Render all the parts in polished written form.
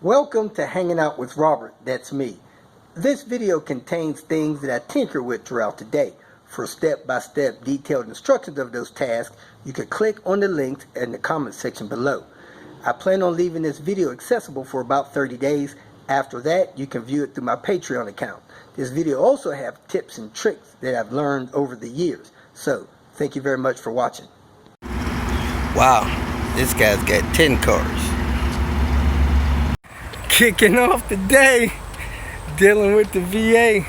Welcome to Hanging Out with Robert, that's me. This video contains things that I tinker with throughout the day. For step-by-step detailed instructions of those tasks, you can click on the links in the comment section below. I plan on leaving this video accessible for about 30 days. After that, you can view it through my Patreon account. This video also has tips and tricks that I've learned over the years. So, thank you very much for watching. Wow, this guy's got 10 cars. Kicking off the day, dealing with the VA,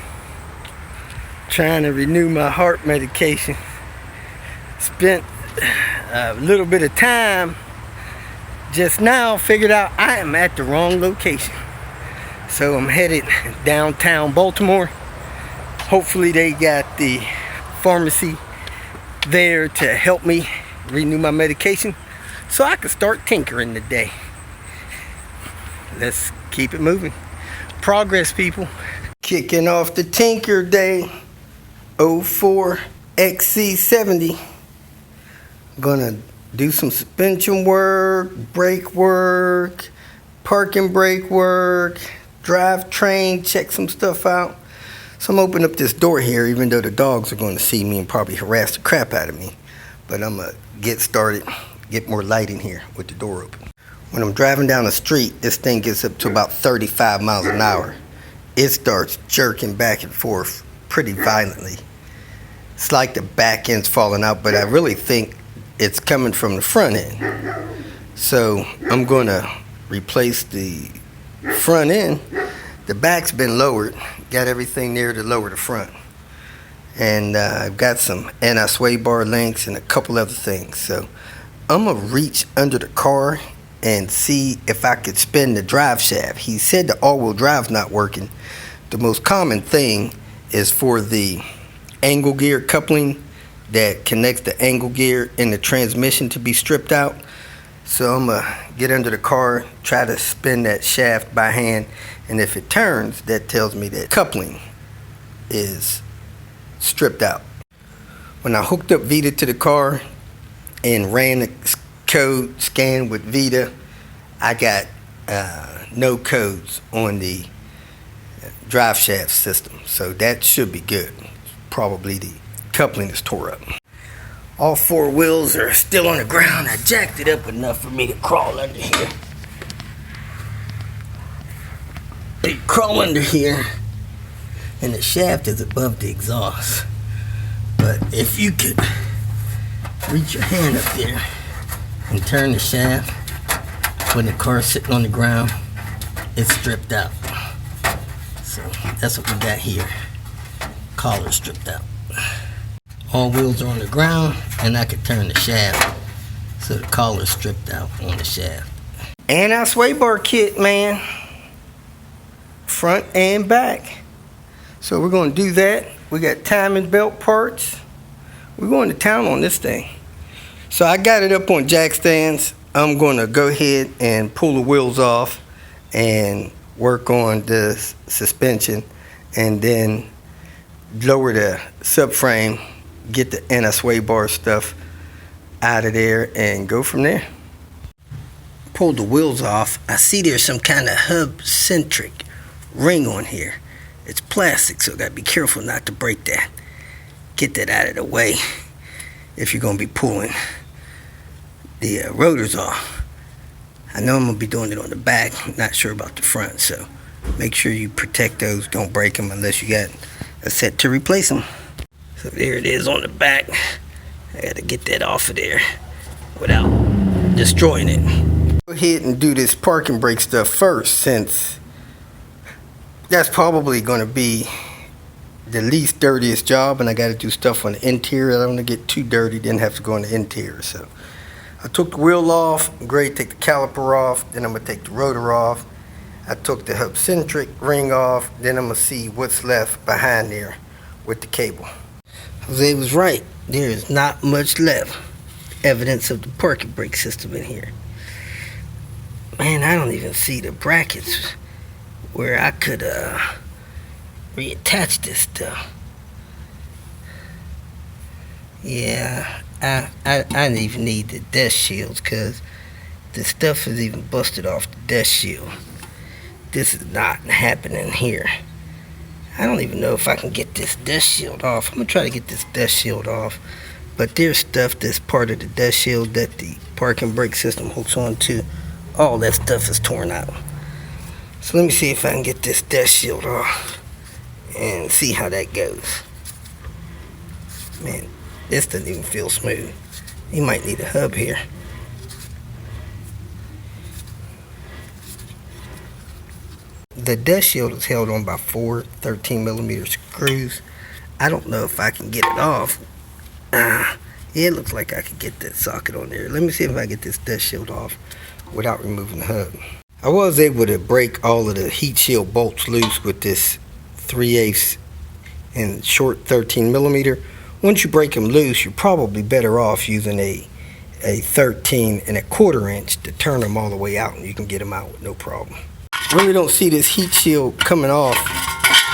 trying to renew my heart medication. Spent a little bit of time just now, figured out I am at the wrong location. So I'm headed downtown Baltimore. Hopefully they got the pharmacy there to help me renew my medication so I can start tinkering today. Let's keep it moving. Progress, people. Kicking off the tinker day. 04 XC70. Gonna do some suspension work, brake work, parking brake work, drivetrain, check some stuff out. So I'm opening up this door here, even though the dogs are going to see me and probably harass the crap out of me. But I'm gonna get started, get more light in here with the door open. When I'm driving down the street, this thing gets up to about 35 miles an hour. It starts jerking back and forth pretty violently. It's like the back end's falling out, but I really think it's coming from the front end. So I'm going to replace the front end. The back's been lowered. Got everything there to lower the front. And I've got some anti-sway bar links and a couple other things. So I'm going to reach under the car and see if I could spin the drive shaft. He said the all-wheel drive's not working. The most common thing is for the angle gear coupling that connects the angle gear and the transmission to be stripped out. So I'm gonna get under the car, try to spin that shaft by hand, and if it turns, that tells me that coupling is stripped out. When I hooked up Vita to the car and ran the code scan with Vita, I got no codes on the drive shaft system, so that should be good. Probably the coupling is tore up. All four wheels are still on the ground. I jacked it up enough for me to crawl under here. You crawl under here and the shaft is above the exhaust, but if you could reach your hand up there and turn the shaft when the car's sitting on the ground, it's stripped out. So that's what we got here. Collar stripped out. All wheels are on the ground and I could turn the shaft so the collar's stripped out on the shaft. And our sway bar kit, man. Front and back. So we're going to do that. We got timing belt parts. We're going to town on this thing. So I got it up on jack stands. I'm going to go ahead and pull the wheels off and work on the suspension and then lower the subframe, get the anti-sway bar stuff out of there and go from there. Pull the wheels off. I see there's some kind of hub-centric ring on here. It's plastic, so gotta be careful not to break that. Get that out of the way if you're gonna be pulling the rotors off. I know I'm gonna be doing it on the back, not sure about the front, so make sure you protect those, don't break them unless you got a set to replace them. So there it is on the back. I gotta get that off of there without destroying it. Go ahead and do this parking brake stuff first, since that's probably gonna be the least dirtiest job, and I gotta do stuff on the interior. I don't wanna get too dirty, then have to go on the interior. So I took the wheel off. I'm great, take the caliper off. Then I'm gonna take the rotor off. I took the hub-centric ring off. Then I'm gonna see what's left behind there with the cable. Jose was right. There is not much left. Evidence of the parking brake system in here. Man, I don't even see the brackets where I could reattach this stuff. Yeah, I even need the dust shields because the stuff is even busted off the dust shield. this is not happening here. I don't even know if I can get this dust shield off. I'm gonna try to get this dust shield off, but there's stuff that's part of the dust shield that the parking brake system hooks onto. All that stuff is torn out. So let me see if I can get this dust shield off and see how that goes. Man, this doesn't even feel smooth. You might need a hub here. The dust shield is held on by 4 13mm screws. I don't know if I can get it off. It looks like I could get that socket on there. Let me see if I get this dust shield off without removing the hub. I was able to break all of the heat shield bolts loose with this 3/8 and short 13mm. Once you break them loose, you're probably better off using a 13 1/4 inch to turn them all the way out, and you can get them out with no problem. Really don't see this heat shield coming off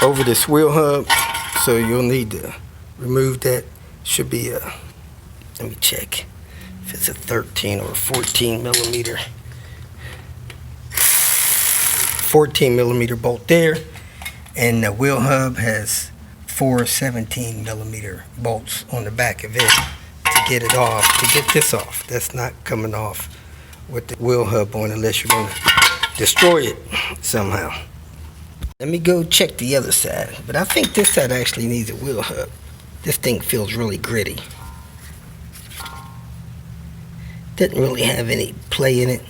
over this wheel hub, so you'll need to remove that. Should be a, let me check if it's a 13 or a 14mm. 14mm bolt there, and the wheel hub has 4 17mm bolts on the back of it to get it off, to get this off. That's not coming off with the wheel hub on unless you're going to destroy it somehow. Let me go check the other side, but I think this side actually needs a wheel hub. This thing feels really gritty. Doesn't really have any play in it.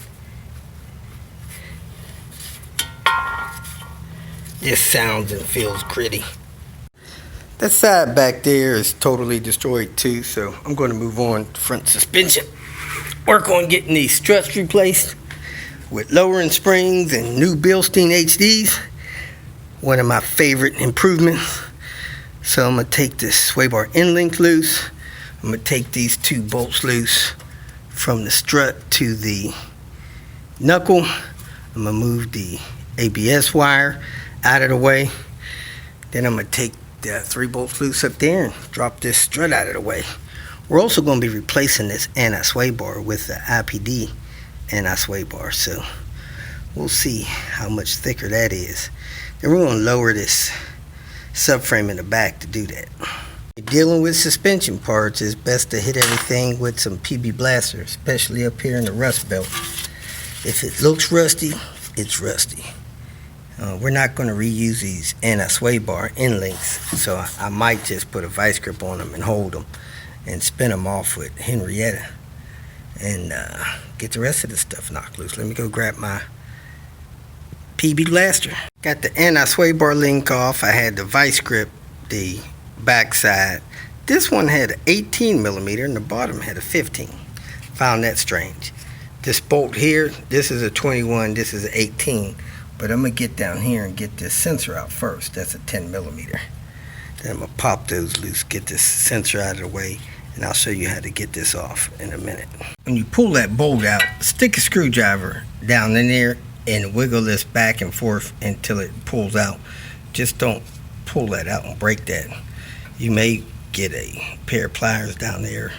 Just sounds and feels gritty. That side back there is totally destroyed too, so I'm going to move on to front suspension. Work on getting these struts replaced with lowering springs and new Bilstein HDs. One of my favorite improvements. So I'm going to take this sway bar end link loose. I'm going to take these 2 bolts loose from the strut to the knuckle. I'm going to move the ABS wire out of the way. Then I'm going to take the 3 bolts loose up there and drop this strut out of the way. We're also going to be replacing this anti-sway bar with the iPd anti-sway bar, so we'll see how much thicker that is. Then we're going to lower this subframe in the back to do that. Dealing with suspension parts, it's best to hit everything with some PB blaster, especially up here in the rust belt. If it looks rusty, it's rusty. We're not going to reuse these anti-sway bar end links, so I might just put a vice grip on them and hold them and spin them off with Henrietta and get the rest of the stuff knocked loose. Let me go grab my PB blaster. Got the anti-sway bar link off. I had the vice grip, the back side. This one had an 18mm and the bottom had a 15. Found that strange. This bolt here, this is a 21, this is an 18. But I'm going to get down here and get this sensor out first. That's a 10mm. Then I'm going to pop those loose, get this sensor out of the way, and I'll show you how to get this off in a minute. When you pull that bolt out, stick a screwdriver down in there and wiggle this back and forth until it pulls out. Just don't pull that out and break that. You may get a pair of pliers down there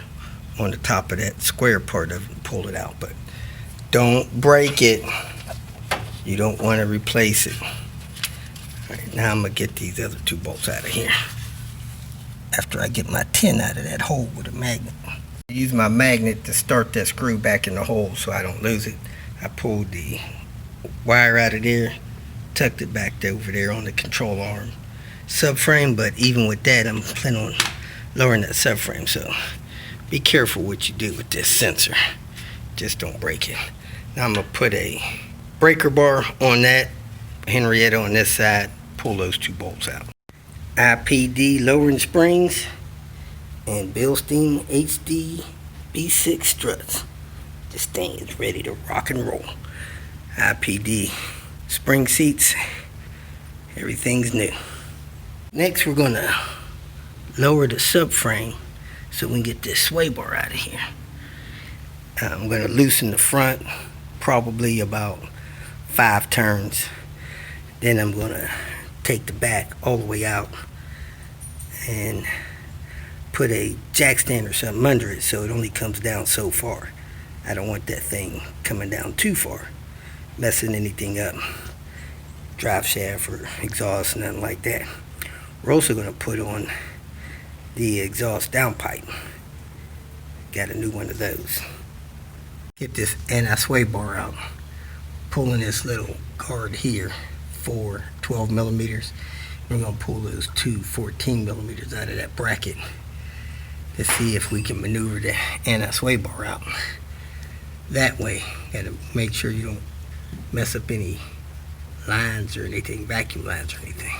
on the top of that square part of it and pull it out, but don't break it. You don't want to replace it. All right, now I'm going to get these other 2 bolts out of here after I get my 10 out of that hole with a magnet. I use my magnet to start that screw back in the hole so I don't lose it. I pulled the wire out of there, tucked it back over there on the control arm subframe, but even with that, I'm planning on lowering that subframe, so be careful what you do with this sensor. Just don't break it. Now I'm going to put a breaker bar on that, Henrietta on this side, pull those 2 bolts out. iPd lowering springs and Bilstein HD B6 struts. This thing is ready to rock and roll. iPd spring seats, everything's new. Next we're going to lower the subframe so we can get this sway bar out of here. I'm going to loosen the front, probably about 5 turns. Then I'm going to take the back all the way out and put a jack stand or something under it so it only comes down so far. I don't want that thing coming down too far, messing anything up. drive shaft or exhaust, nothing like that. We're also going to put on the exhaust downpipe. Got a new one of those. Get this anti-sway bar out. Pulling this little guard here for 12 millimeters. We're going to pull those two 14 millimeters out of that bracket to see if we can maneuver the anti-sway bar out. That way, got to make sure you don't mess up any lines or anything, vacuum lines or anything.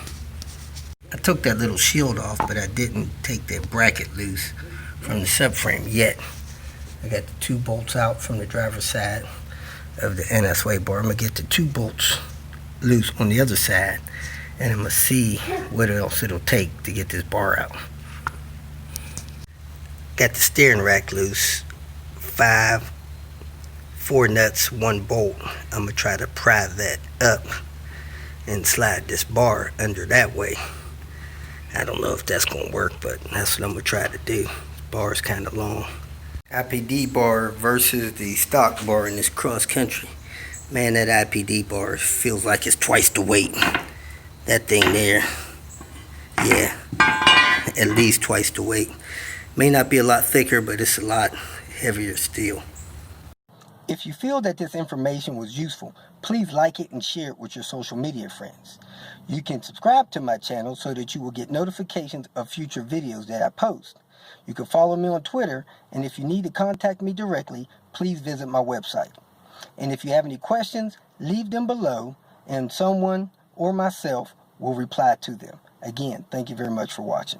I took that little shield off, but I didn't take that bracket loose from the subframe yet. I got the two bolts out from the driver's side of the anti-sway bar. I'm going to get the two bolts loose on the other side, and I'm going to see what else it'll take to get this bar out. Got the steering rack loose, 4 nuts, 1 bolt. I'm going to try to pry that up and slide this bar under that way. I don't know if that's going to work, but that's what I'm going to try to do. This bar is kind of long. iPd bar versus the stock bar in this cross country. Man, that iPd bar feels like it's twice the weight. That thing there, yeah, at least twice the weight. May not be a lot thicker, but it's a lot heavier still. If you feel that this information was useful, please like it and share it with your social media friends. You can subscribe to my channel so that you will get notifications of future videos that I post. You can follow me on Twitter, and if you need to contact me directly, please visit my website. And if you have any questions, leave them below, and someone or myself will reply to them. Again, thank you very much for watching.